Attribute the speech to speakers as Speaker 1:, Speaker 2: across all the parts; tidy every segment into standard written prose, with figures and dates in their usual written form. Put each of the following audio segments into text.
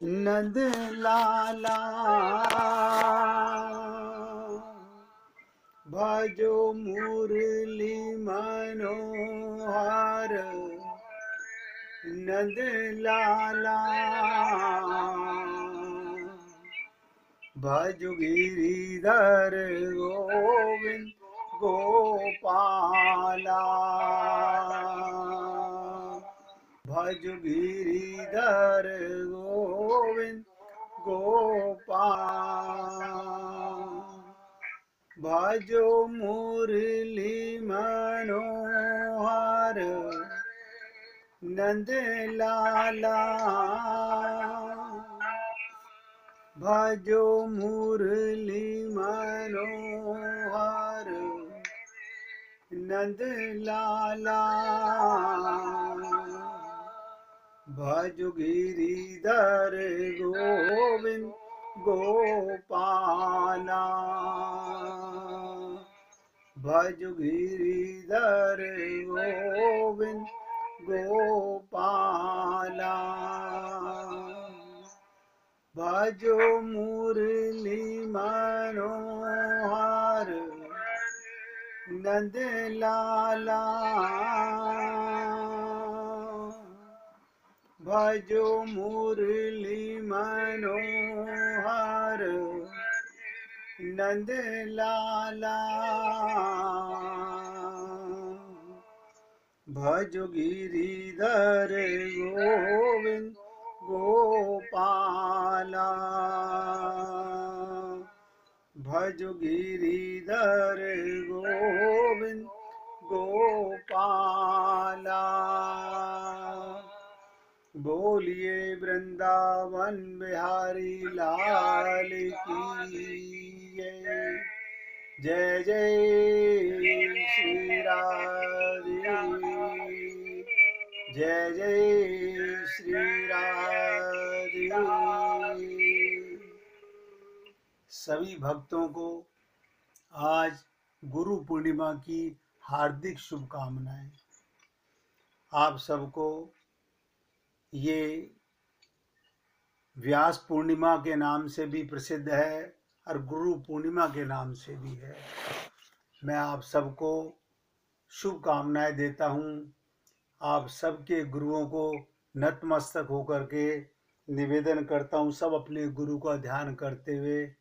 Speaker 1: नंद लाला भजो मुरली मनोहर। नंद लाला भजो गिरिधर गोविंद गोपाला। भज गिरिधर गोविंद गोपाल। भजो मुरली मनोहर। नंद लाला भजो मुरली मनोहर। नंद लाला भज गिरिधर गोविंद गोपाला। भज गिरिधर गोविंद गोपाला। भजो मुरली मनोहर। नंद लाला भजो मुरली मनोहर। नंद लाला भजो गिरिधर गोविंद गोपाला। भजो गिरिधर गोविंद गोपाला। बोलिए वृंदावन बिहारी लाल की जय जय श्री राधे। जय जय श्री राधे। सभी भक्तों को आज गुरु पूर्णिमा की हार्दिक शुभकामनाएं। आप सबको ये व्यास पूर्णिमा के नाम से भी प्रसिद्ध है और गुरु पूर्णिमा के नाम से भी है। मैं आप सबको शुभकामनाएं देता हूँ। आप सबके गुरुओं को नतमस्तक होकर के निवेदन करता हूँ, सब अपने गुरु का ध्यान करते हुए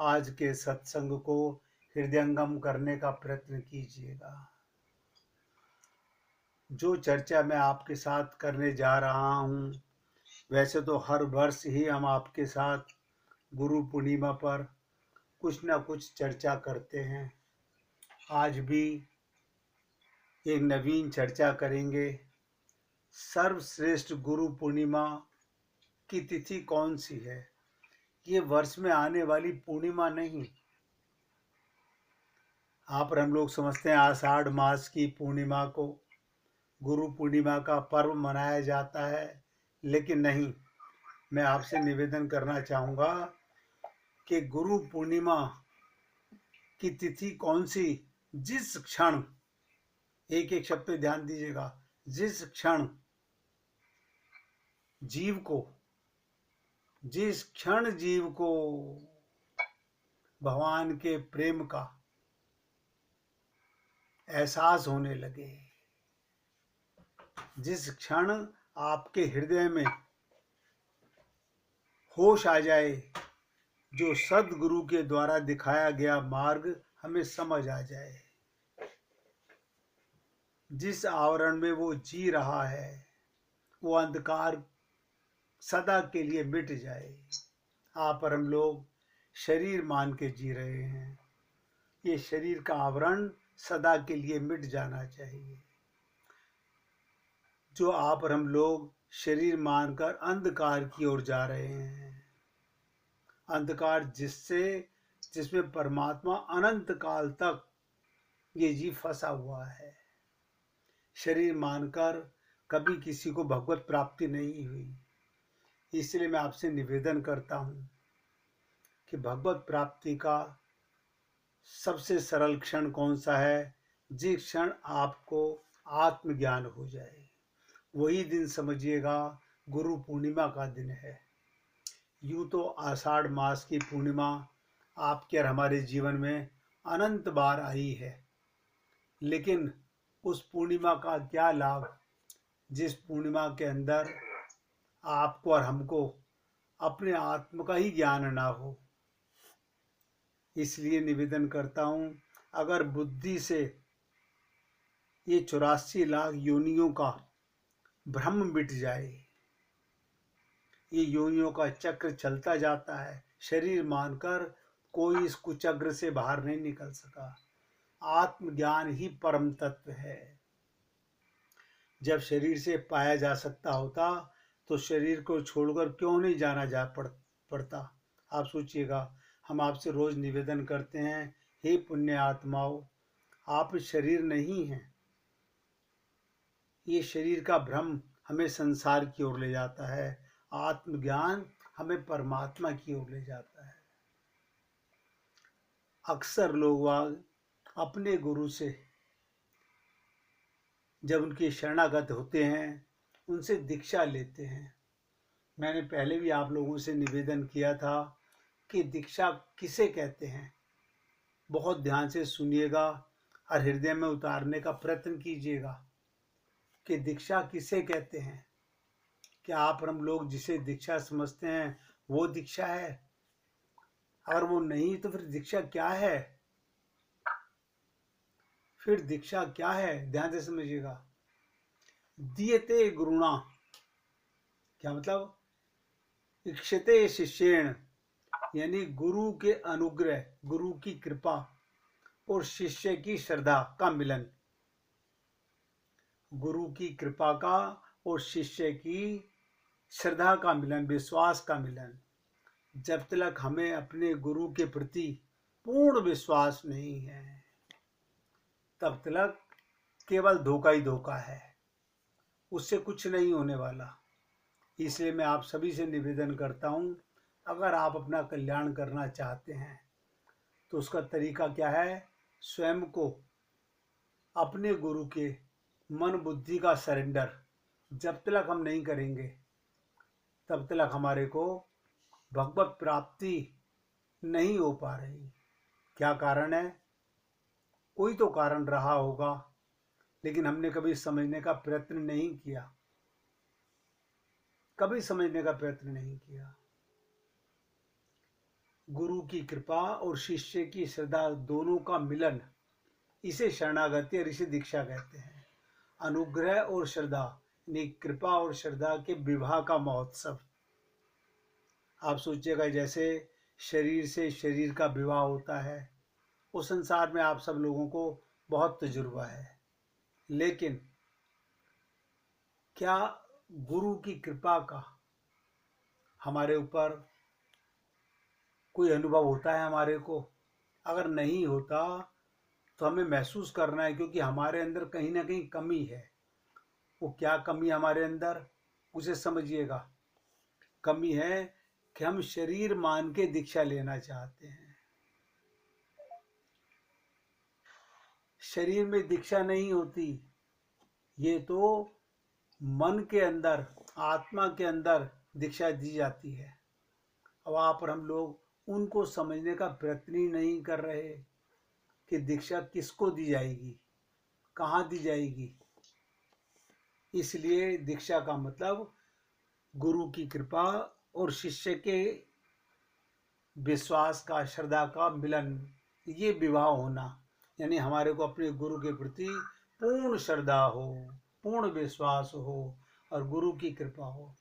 Speaker 1: आज के सत्संग को हृदयंगम करने का प्रयत्न कीजिएगा। जो चर्चा मैं आपके साथ करने जा रहा हूँ, वैसे तो हर वर्ष ही हम आपके साथ गुरु पूर्णिमा पर कुछ न कुछ चर्चा करते हैं। आज भी एक नवीन चर्चा करेंगे। सर्वश्रेष्ठ गुरु पूर्णिमा की तिथि कौन सी है? ये वर्ष में आने वाली पूर्णिमा नहीं। आप और हम लोग समझते हैं आषाढ़ मास की पूर्णिमा को गुरु पूर्णिमा का पर्व मनाया जाता है, लेकिन नहीं। मैं आपसे निवेदन करना चाहूँगा कि गुरु पूर्णिमा की तिथि कौन सी, जिस क्षण, एक एक शब्द पे ध्यान दीजिएगा, जिस क्षण जीव को भगवान के प्रेम का एहसास होने लगे, जिस क्षण आपके हृदय में होश आ जाए, जो सदगुरु के द्वारा दिखाया गया मार्ग हमें समझ आ जाए, जिस आवरण में वो जी रहा है वो अंधकार सदा के लिए मिट जाए। आप और हम लोग शरीर मान के जी रहे हैं, ये शरीर का आवरण सदा के लिए मिट जाना चाहिए। जो आप और हम लोग शरीर मानकर अंधकार की ओर जा रहे हैं, अंधकार जिसमें परमात्मा अनंत काल तक ये जीव फंसा हुआ है। शरीर मानकर कभी किसी को भगवत प्राप्ति नहीं हुई। इसलिए मैं आपसे निवेदन करता हूँ कि भगवत प्राप्ति का सबसे सरल क्षण कौन सा है? जिस क्षण आपको आत्मज्ञान हो जाए, वही दिन समझिएगा गुरु पूर्णिमा का दिन है। यूं तो आषाढ़ मास की पूर्णिमा आपके और हमारे जीवन में अनंत बार आई है, लेकिन उस पूर्णिमा का क्या लाभ जिस पूर्णिमा के अंदर आपको और हमको अपने आत्म का ही ज्ञान ना हो। इसलिए निवेदन करता हूँ, अगर बुद्धि से ये 84 लाख योनियों का भ्रम मिट जाए, ये योनियों का चक्र चलता जाता है, शरीर मानकर कोई इस कुचक्र से बाहर नहीं निकल सका। आत्मज्ञान ही परम तत्व है। जब शरीर से पाया जा सकता होता तो शरीर को छोड़कर क्यों नहीं जाना पड़ता। आप सोचिएगा, हम आपसे रोज निवेदन करते हैं, हे पुण्य आत्माओं, आप शरीर नहीं हैं। ये शरीर का भ्रम हमें संसार की ओर ले जाता है, आत्मज्ञान हमें परमात्मा की ओर ले जाता है। अक्सर लोग अपने गुरु से जब उनके शरणागत होते हैं, उनसे दीक्षा लेते हैं। मैंने पहले भी आप लोगों से निवेदन किया था कि दीक्षा किसे कहते हैं। बहुत ध्यान से सुनिएगा और हृदय में उतारने का प्रयत्न कीजिएगा कि दीक्षा किसे कहते हैं। क्या आप और हम लोग जिसे दीक्षा समझते हैं वो दीक्षा है? अगर वो नहीं तो फिर दीक्षा क्या है? फिर दीक्षा क्या है, ध्यान से समझिएगा। दीयते गुरुणा, क्या मतलब? इक्षते शिष्येण, यानी गुरु के अनुग्रह, गुरु की कृपा और शिष्य की श्रद्धा का मिलन। गुरु की कृपा का और शिष्य की श्रद्धा का मिलन, विश्वास का मिलन। जब तक हमें अपने गुरु के प्रति पूर्ण विश्वास नहीं है, तब तक केवल धोखा ही धोखा है, उससे कुछ नहीं होने वाला। इसलिए मैं आप सभी से निवेदन करता हूँ, अगर आप अपना कल्याण करना चाहते हैं तो उसका तरीका क्या है? स्वयं को अपने गुरु के मन बुद्धि का सरेंडर जब तक हम नहीं करेंगे, तब तक हमारे को भगवत प्राप्ति नहीं हो पा रही। क्या कारण है? कोई तो कारण रहा होगा, लेकिन हमने कभी समझने का प्रयत्न नहीं किया, कभी समझने का प्रयत्न नहीं किया। गुरु की कृपा और शिष्य की श्रद्धा दोनों का मिलन, इसे शरणागति और इसे दीक्षा कहते हैं। अनुग्रह और श्रद्धा, यानी कृपा और श्रद्धा के विवाह का महोत्सव। आप सोचिएगा, जैसे शरीर से शरीर का विवाह होता है, उस संसार में आप सब लोगों को बहुत तजुर्बा है, लेकिन क्या गुरु की कृपा का हमारे ऊपर कोई अनुभव होता है हमारे को? अगर नहीं होता तो हमें महसूस करना है, क्योंकि हमारे अंदर कहीं ना कहीं कमी है। वो क्या कमी है हमारे अंदर, उसे समझिएगा। कमी है कि हम शरीर मान के दीक्षा लेना चाहते हैं। शरीर में दीक्षा नहीं होती, ये तो मन के अंदर, आत्मा के अंदर दीक्षा दी जाती है। अब आप और हम लोग उनको समझने का प्रयत्न ही नहीं कर रहे कि दीक्षा किसको दी जाएगी, कहाँ दी जाएगी। इसलिए दीक्षा का मतलब गुरु की कृपा और शिष्य के विश्वास का, श्रद्धा का मिलन, ये विवाह होना। यानी हमारे को अपने गुरु के प्रति पूर्ण श्रद्धा हो, पूर्ण विश्वास हो और गुरु की कृपा हो।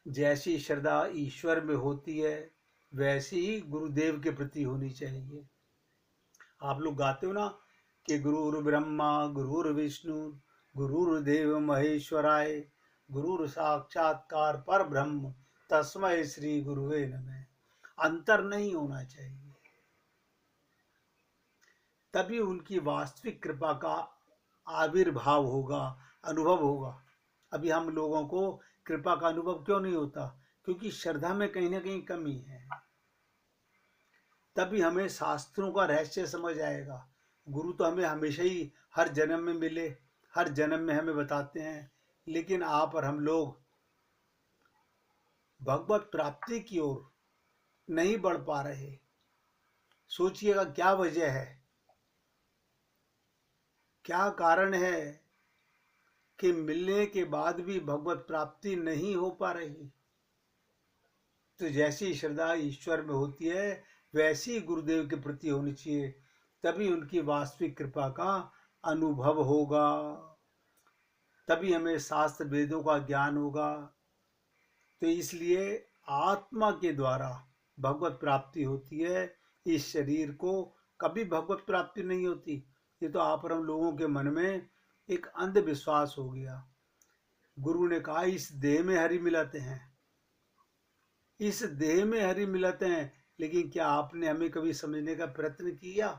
Speaker 1: जैसी श्रद्धा ईश्वर में होती है, वैसी ही गुरुदेव के प्रति होनी चाहिए। आप लोग गाते हो ना कि गुरुर् ब्रह्मा गुरुर्विष्णु गुरुर्देव महेश्वराय गुरुर साक्षात्कार पर ब्रह्म तस्मै श्री गुरुवे नमः। अंतर नहीं होना चाहिए, तभी उनकी वास्तविक कृपा का आविर्भाव होगा, अनुभव होगा। अभी हम लोगों को कृपा का अनुभव क्यों नहीं होता? क्योंकि श्रद्धा में कहीं ना कहीं कमी है। तभी हमें शास्त्रों का रहस्य समझ आएगा। गुरु तो हमें हमेशा ही हर जन्म में मिले, हर जन्म में हमें बताते हैं, लेकिन आप और हम लोग भगवत प्राप्ति की ओर नहीं बढ़ पा रहे। सोचिएगा क्या वजह है, क्या कारण है कि मिलने के बाद भी भगवत प्राप्ति नहीं हो पा रही। तो जैसी श्रद्धा ईश्वर में होती है वैसी गुरुदेव के प्रति होनी चाहिए, तभी उनकी वास्तविक कृपा का अनुभव होगा, तभी हमें शास्त्र वेदों का ज्ञान होगा। तो इसलिए आत्मा के द्वारा भगवत प्राप्ति होती है, इस शरीर को कभी भगवत प्राप्ति नहीं होती। ये तो आप और हम लोगों के मन में एक अंधविश्वास हो गया। गुरु ने कहा इस देह में हरि मिलाते हैं, इस देह में हरि मिलाते हैं, लेकिन क्या आपने हमें कभी समझने का प्रयत्न किया?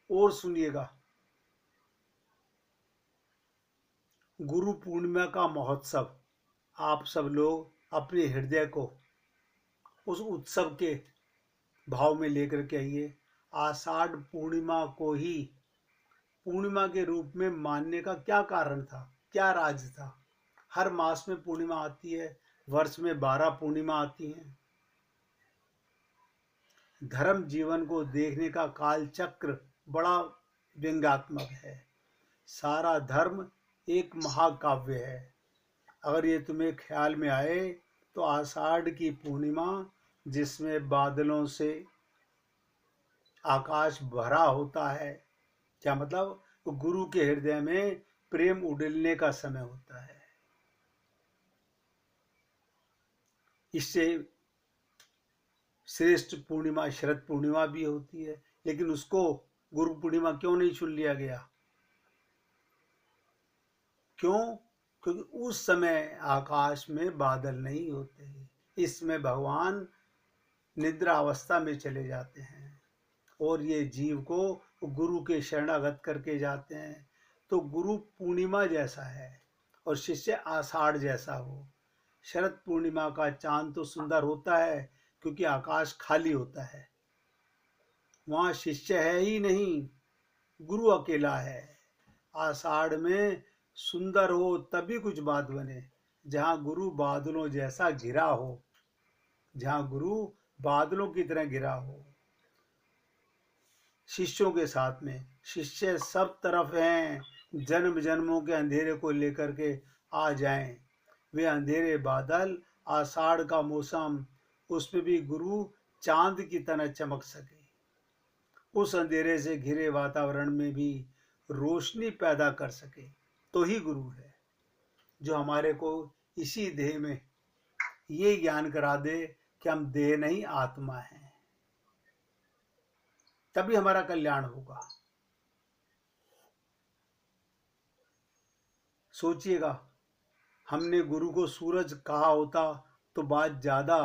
Speaker 1: और सुनिएगा, गुरु पूर्णिमा का महोत्सव आप सब लोग अपने हृदय को उस उत्सव के भाव में लेकर के आइए। आषाढ़ पूर्णिमा को ही पूर्णिमा के रूप में मानने का क्या कारण था, क्या राज था? हर मास में पूर्णिमा आती है, वर्ष में 12 पूर्णिमा आती हैं। धर्म जीवन को देखने का काल चक्र बड़ा व्यंग्यात्मक है। सारा धर्म एक महाकाव्य है। अगर ये तुम्हें ख्याल में आए तो आषाढ़ की पूर्णिमा जिसमें बादलों से आकाश भरा होता है, क्या मतलब? वो गुरु के हृदय में प्रेम उड़ेलने का समय होता है। इससे श्रेष्ठ पूर्णिमा शरद पूर्णिमा भी होती है, लेकिन उसको गुरु पूर्णिमा क्यों नहीं चुन लिया गया? क्यों? क्योंकि उस समय आकाश में बादल नहीं होते, इसमें भगवान निद्रा अवस्था में चले जाते हैं और ये जीव को गुरु के शरणागत करके जाते हैं। तो गुरु पूर्णिमा जैसा है और शिष्य आषाढ़ जैसा हो। शरद पूर्णिमा का चांद तो सुंदर होता है क्योंकि आकाश खाली होता है, वहाँ शिष्य है ही नहीं, गुरु अकेला है। आषाढ़ में सुंदर हो तभी कुछ बात बने, जहाँ गुरु बादलों जैसा घिरा हो, जहाँ गुरु बादलों की तरह घिरा हो शिष्यों के साथ में। शिष्य सब तरफ हैं, जन्म जन्मों के अंधेरे को लेकर के आ जाएं। वे अंधेरे बादल, आषाढ़ का मौसम, उसमें भी गुरु चांद की तरह चमक सके। उस अंधेरे से घिरे वातावरण में भी रोशनी पैदा कर सके, तो ही गुरु है, जो हमारे को इसी देह में ये ज्ञान करा दे कि हम देह नहीं आत्मा हैं। तभी हमारा कल्याण होगा। सोचिएगा, हमने गुरु को सूरज कहा होता तो बात ज्यादा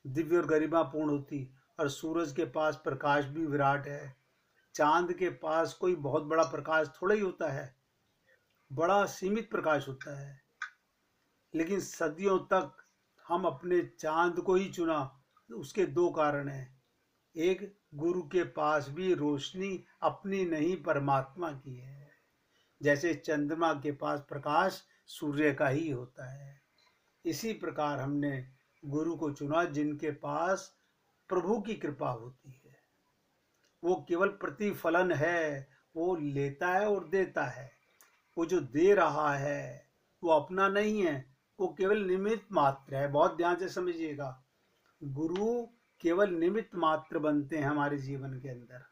Speaker 1: दिव्य और गरिमापूर्ण होती। और सूरज के पास प्रकाश भी विराट है, चांद के पास कोई बहुत बड़ा प्रकाश थोड़ा ही होता है, बड़ा सीमित प्रकाश होता है। लेकिन सदियों तक हम अपने चांद को ही चुना। उसके दो कारण हैं। एक, गुरु के पास भी रोशनी अपनी नहीं परमात्मा की है, जैसे चंद्रमा के पास प्रकाश सूर्य का ही होता है। इसी प्रकार हमने गुरु को चुना जिनके पास प्रभु की कृपा होती है। वो केवल प्रतिफलन है, वो लेता है और देता है। वो जो दे रहा है वो अपना नहीं है, वो केवल निमित्त मात्र है। बहुत ध्यान से समझिएगा, गुरु केवल निमित्त मात्र बनते हैं हमारे जीवन के अंदर।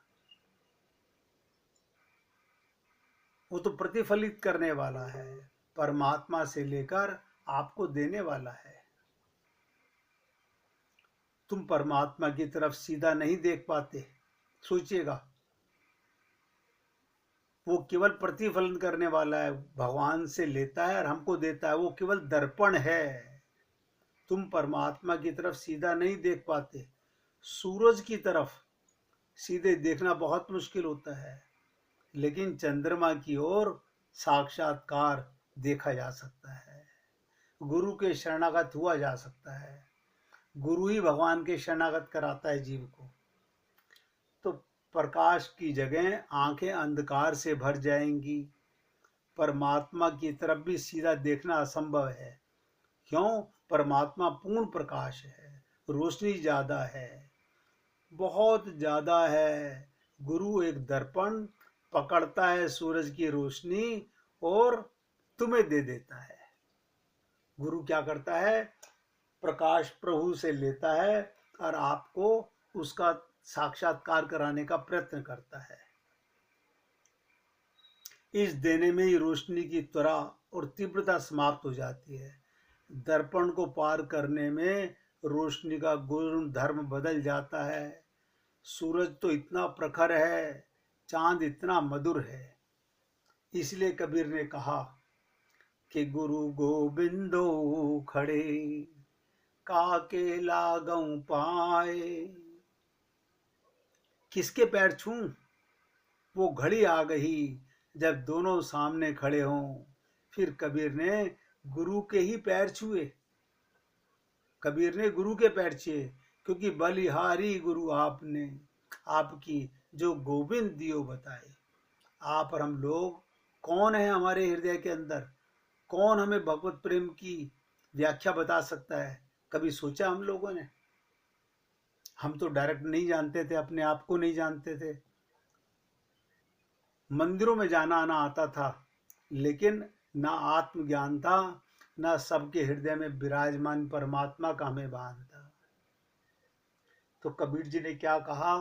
Speaker 1: वो तो प्रतिफलित करने वाला है, परमात्मा से लेकर आपको देने वाला है। तुम परमात्मा की तरफ सीधा नहीं देख पाते। सोचिएगा, वो केवल प्रतिफलन करने वाला है, भगवान से लेता है और हमको देता है, वो केवल दर्पण है। तुम परमात्मा की तरफ सीधा नहीं देख पाते। सूरज की तरफ सीधे देखना बहुत मुश्किल होता है, लेकिन चंद्रमा की ओर साक्षात्कार देखा जा सकता है। गुरु के शरणागत हुआ जा सकता है। गुरु ही भगवान के शरणागत कराता है जीव को। तो प्रकाश की जगह आंखें अंधकार से भर जाएंगी। परमात्मा की तरफ भी सीधा देखना असंभव है। क्यों? परमात्मा पूर्ण प्रकाश है, रोशनी ज्यादा है, बहुत ज्यादा है। गुरु एक दर्पण पकड़ता है सूरज की रोशनी और तुम्हें दे देता है। गुरु क्या करता है? प्रकाश प्रभु से लेता है और आपको उसका साक्षात्कार कराने का प्रयत्न करता है। इस देने में ही रोशनी की त्वरा और तीव्रता समाप्त हो जाती है। दर्पण को पार करने में रोशनी का गुण धर्म बदल जाता है। सूरज तो इतना प्रखर है, चांद इतना मधुर है। इसलिए कबीर ने कहा कि गुरु गोबिंदो खड़े काके लागऊं पाए। किसके पैर छूं? वो घड़ी आ गई जब दोनों सामने खड़े हों। फिर कबीर ने गुरु के ही पैर छुए। कबीर ने गुरु के पैर छुए, क्योंकि बलिहारी गुरु आपने, आपकी जो गोविंद दियो बताए। आप और हम लोग कौन है हमारे हृदय के अंदर? कौन हमें भगवत प्रेम की व्याख्या बता सकता है? कभी सोचा हम लोगों ने? हम तो डायरेक्ट नहीं जानते थे, अपने आप को नहीं जानते थे। मंदिरों में जाना आना आता था, लेकिन ना आत्मज्ञान था, ना सबके हृदय में विराजमान परमात्मा का हमें भान था। तो कबीर जी ने क्या कहा?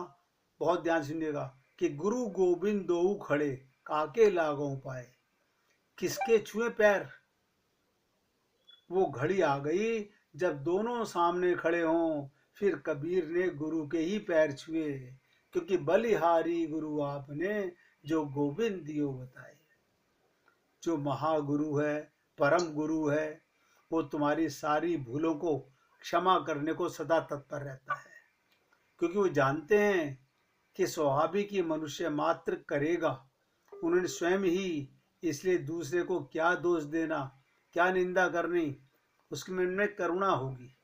Speaker 1: बहुत ध्यान सुनिएगा कि गुरु गोविंद दो खड़े काके लागों पाए। किसके छुए पैर? वो घड़ी आ गई जब दोनों सामने खड़े हों। फिर कबीर ने गुरु के ही पैर छुए, क्योंकि बलिहारी गुरु आपने जो गोविंद दियो बताए। जो महागुरु है, परम गुरु है, वो तुम्हारी सारी भूलों को क्षमा करने को सदा तत्पर रहता है, क्योंकि वो जानते हैं कि स्वाभाविक ही मनुष्य मात्र करेगा। उन्होंने स्वयं ही, इसलिए दूसरे को क्या दोष देना, क्या निंदा करनी, उसके मन में करुणा होगी।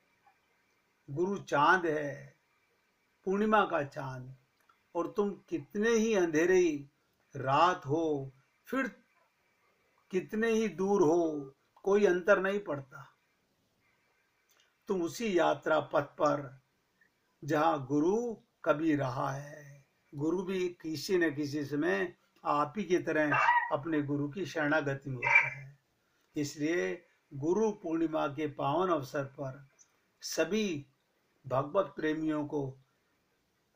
Speaker 1: गुरु चांद है, पूर्णिमा का चांद, और तुम कितने ही अंधेरी रात हो, फिर कितने ही दूर हो, कोई अंतर नहीं पड़ता। तुम उसी यात्रा पथ पर जहां गुरु कभी रहा है। गुरु भी किसी न किसी समय आप ही की तरह अपने गुरु की शरणागति में होता है। इसलिए गुरु पूर्णिमा के पावन अवसर पर सभी भगवत प्रेमियों को,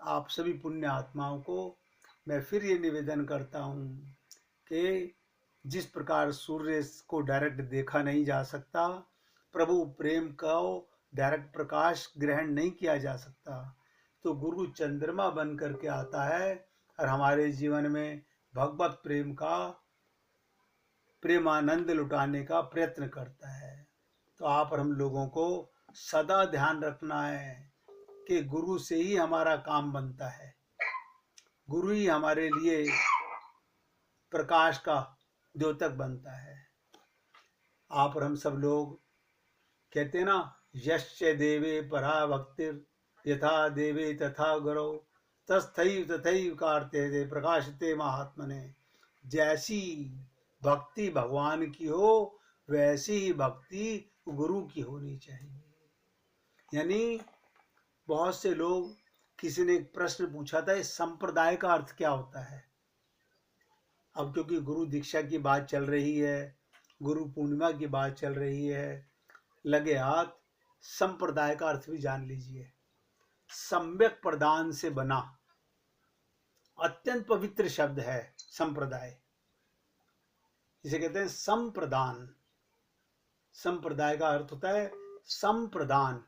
Speaker 1: आप सभी पुण्य आत्माओं को मैं फिर ये निवेदन करता हूँ कि जिस प्रकार सूर्य को डायरेक्ट देखा नहीं जा सकता, प्रभु प्रेम का डायरेक्ट प्रकाश ग्रहण नहीं किया जा सकता, तो गुरु चंद्रमा बन करके आता है और हमारे जीवन में भगवत प्रेम का प्रेमानंद लुटाने का प्रयत्न करता है। तो आप और हम लोगों को सदा ध्यान रखना है कि गुरु से ही हमारा काम बनता है। गुरु ही हमारे लिए प्रकाश का द्योतक बनता है। आप और हम सब लोग कहते हैं ना, यश्च देवे परा भक्तिर यथा देवे तथा गुरौ तस्थैव तथैव कार्ते प्रकाशते महात्मने। जैसी भक्ति भगवान की हो, वैसी ही भक्ति गुरु की होनी चाहिए। यानी बहुत से लोग, किसी ने एक प्रश्न पूछा था, इस संप्रदाय का अर्थ क्या होता है? अब क्योंकि गुरु दीक्षा की बात चल रही है, गुरु पूर्णिमा की बात चल रही है, लगे हाथ संप्रदाय का अर्थ भी जान लीजिए। सम्यक प्रदान से बना अत्यंत पवित्र शब्द है संप्रदाय। इसे कहते हैं संप्रदान। संप्रदाय का अर्थ होता है संप्रदान।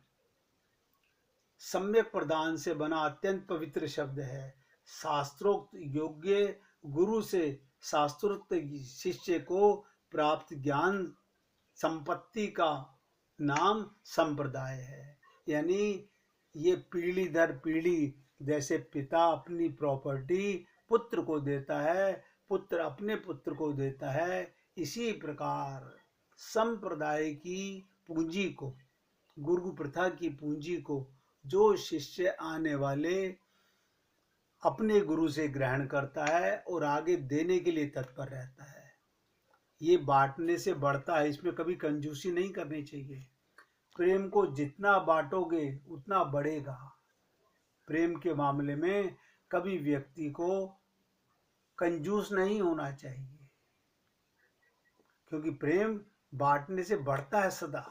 Speaker 1: सम्यक प्रदान से बना अत्यंत पवित्र शब्द है। शास्त्रोक्त योग्य गुरु से शास्त्रोक्त शिष्य को प्राप्त ज्ञान संपत्ति का नाम संप्रदाय है। यानी ये पीढ़ी दर पीढ़ी, जैसे पिता अपनी प्रॉपर्टी पुत्र को देता है, पुत्र अपने पुत्र को देता है, इसी प्रकार संप्रदाय की पूंजी को, गुरु प्रथा की पूंजी को जो शिष्य आने वाले अपने गुरु से ग्रहण करता है और आगे देने के लिए तत्पर रहता है, ये बांटने से बढ़ता है। इसमें कभी कंजूसी नहीं करनी चाहिए। प्रेम को जितना बांटोगे उतना बढ़ेगा। प्रेम के मामले में कभी व्यक्ति को कंजूस नहीं होना चाहिए, क्योंकि प्रेम बांटने से बढ़ता है सदा।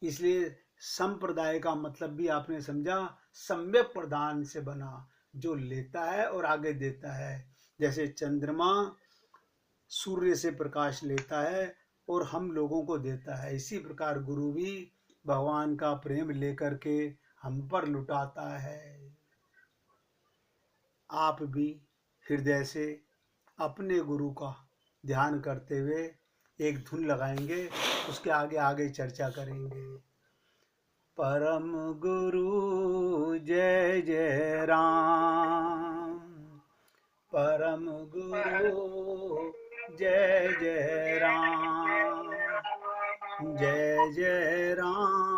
Speaker 1: इसलिए संप्रदाय का मतलब भी आपने समझा, सम्यक प्रदान से बना, जो लेता है और आगे देता है। जैसे चंद्रमा सूर्य से प्रकाश लेता है और हम लोगों को देता है, इसी प्रकार गुरु भी भगवान का प्रेम लेकर के हम पर लुटाता है। आप भी हृदय से अपने गुरु का ध्यान करते हुए एक धुन लगाएंगे, उसके आगे आगे चर्चा करेंगे। परम गुरु जय जय राम, परम गुरु जय जय राम, जय जय राम,